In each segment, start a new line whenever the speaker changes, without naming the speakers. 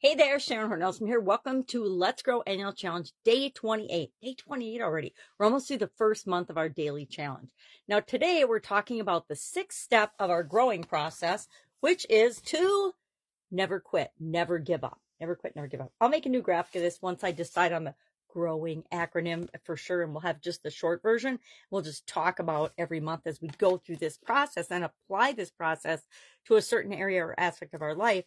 Hey there, Sharon Horne-Ellstrom here. Welcome to Let's Grow Annual Challenge Day 28. Day 28 already. We're almost through the first month of our daily challenge. Now today we're talking about the sixth step of our growing process, which is to never quit, never give up. Never quit, never give up. I'll make a new graphic of this once I decide on the growing acronym for sure, and we'll have just the short version. We'll just talk about every month as we go through this process and apply this process to a certain area or aspect of our life.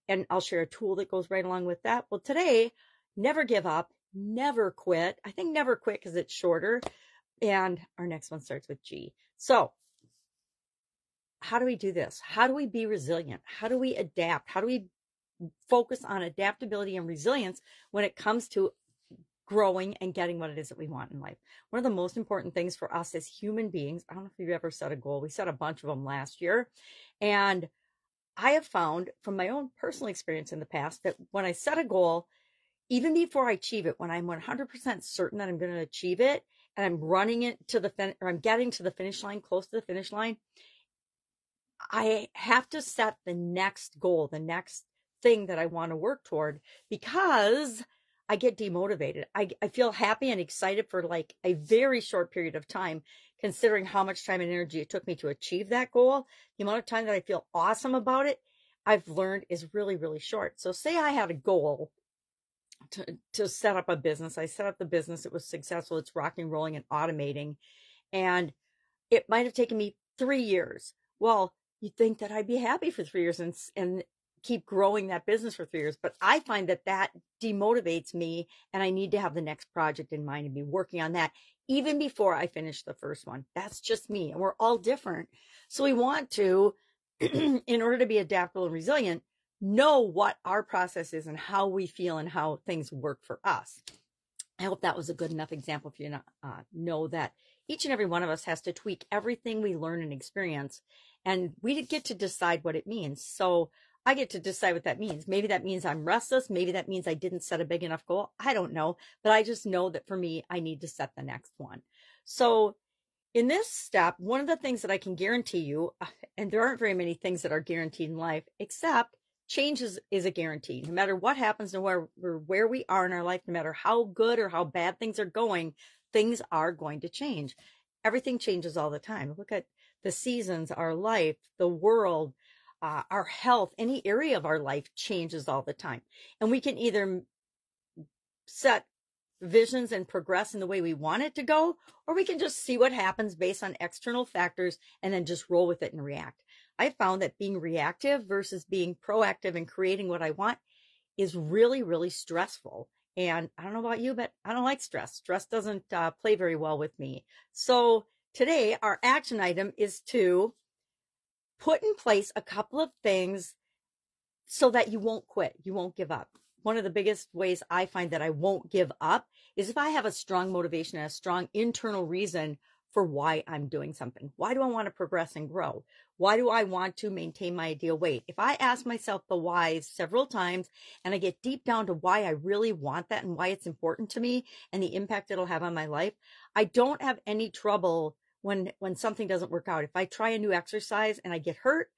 And I'll share a tool that goes right along with that. Well, today, never give up, never quit. I think never quit because it's shorter. And our next one starts with G. So how do we do this? How do we be resilient? How do we adapt? How do we focus on adaptability and resilience when it comes to growing and getting what it is that we want in life? One of the most important things for us as human beings, I don't know if you've ever set a goal. We set a bunch of them last year. And I have found from my own personal experience in the past that when I set a goal, even before I achieve it, when I'm 100% certain that I'm going to achieve it and I'm running it to or I'm getting to the finish line, close to the finish line, I have to set the next goal, the next thing that I want to work toward, because I get demotivated. I feel happy and excited for like a very short period of time, considering how much time and energy it took me to achieve that goal. The amount of time that I feel awesome about it, I've learned is really, really short. So say I had a goal to set up a business. I set up the business. It was successful. It's rocking, rolling, and automating. And it might have taken me 3 years. Well, you'd think that I'd be happy for 3 years and keep growing that business for 3 years. But I find that demotivates me, and I need to have the next project in mind and be working on that even before I finish the first one. That's just me, and we're all different. So we want to, in order to be adaptable and resilient, know what our process is and how we feel and how things work for us. I hope that was a good enough example for you to know that each and every one of us has to tweak everything we learn and experience, and we get to decide what it means. So I get to decide what that means. Maybe that means I'm restless. Maybe that means I didn't set a big enough goal. I don't know, but I just know that for me, I need to set the next one. So in this step, one of the things that I can guarantee you, and there aren't very many things that are guaranteed in life, except change is a guarantee. No matter what happens, no matter where we are in our life, no matter how good or how bad things are going, things are going to change. Everything changes all the time. Look at the seasons, our life, the world, our health, any area of our life changes all the time. And we can either set visions and progress in the way we want it to go, or we can just see what happens based on external factors and then just roll with it and react. I found that being reactive versus being proactive and creating what I want is really, really stressful. And I don't know about you, but I don't like stress. Stress doesn't play very well with me. So today, our action item is to put in place a couple of things so that you won't quit. You won't give up. One of the biggest ways I find that I won't give up is if I have a strong motivation and a strong internal reason for why I'm doing something. Why do I want to progress and grow? Why do I want to maintain my ideal weight? If I ask myself the whys several times and I get deep down to why I really want that and why it's important to me and the impact it'll have on my life, I don't have any trouble when something doesn't work out. If I try a new exercise and I get hurt,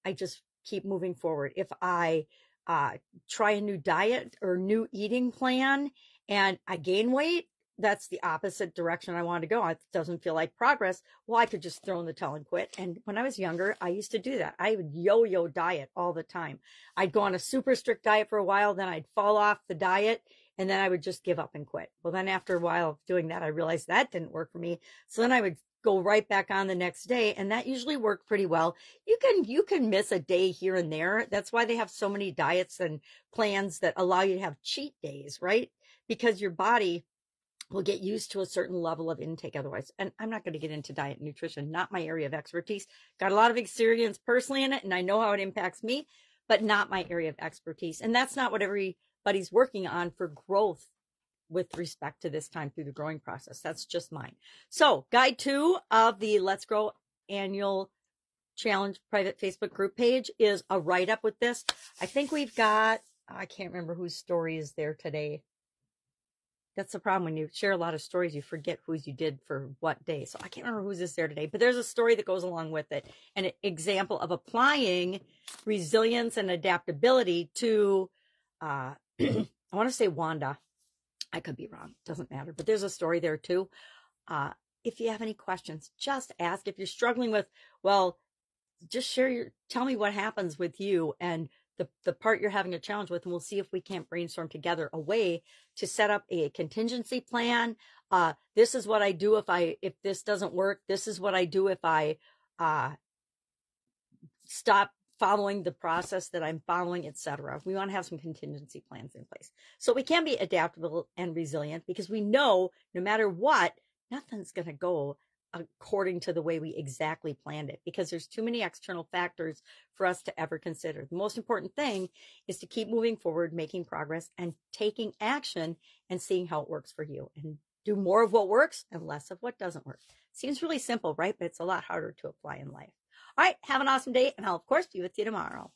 I just keep moving forward. If I try a new diet or new eating plan and I gain weight, that's the opposite direction I want to go. It doesn't feel like progress. Well, I could just throw in the towel and quit. And when I was younger, I used to do that. I would yo-yo diet all the time. I'd go on a super strict diet for a while, then I'd fall off the diet, and then I would just give up and quit. Well, then after a while of doing that, I realized that didn't work for me. So then I would go right back on the next day, and that usually worked pretty well. You can miss a day here and there. That's why they have so many diets and plans that allow you to have cheat days, right? Because your body will get used to a certain level of intake otherwise. And I'm not going to get into diet and nutrition, not my area of expertise. Got a lot of experience personally in it, and I know how it impacts me, but not my area of expertise. And that's not what everybody's working on for growth with respect to this time through the growing process. That's just mine. So guide 2 of the Let's Grow Annual Challenge private Facebook group page is a write-up with this. I think we've got, I can't remember whose story is there today. that's the problem. When you share a lot of stories, you forget whose you did for what day. So I can't remember who's this there today, but there's a story that goes along with it. An example of applying resilience and adaptability to, I want to say Wanda. I could be wrong. Doesn't matter. But there's a story there too. If you have any questions, just ask. If you're struggling with, well, just tell me what happens with you and the part you're having a challenge with, and we'll see if we can't brainstorm together a way to set up a contingency plan. This is what I do if this doesn't work. This is what I do if I stop following the process that I'm following, etc. We want to have some contingency plans in place so we can be adaptable and resilient, because we know no matter what, nothing's going to go according to the way we exactly planned it, because there's too many external factors for us to ever consider. The most important thing is to keep moving forward, making progress, and taking action and seeing how it works for you, and do more of what works and less of what doesn't work. Seems really simple, right? But it's a lot harder to apply in life. All right, have an awesome day, and I'll, of course, be with you tomorrow.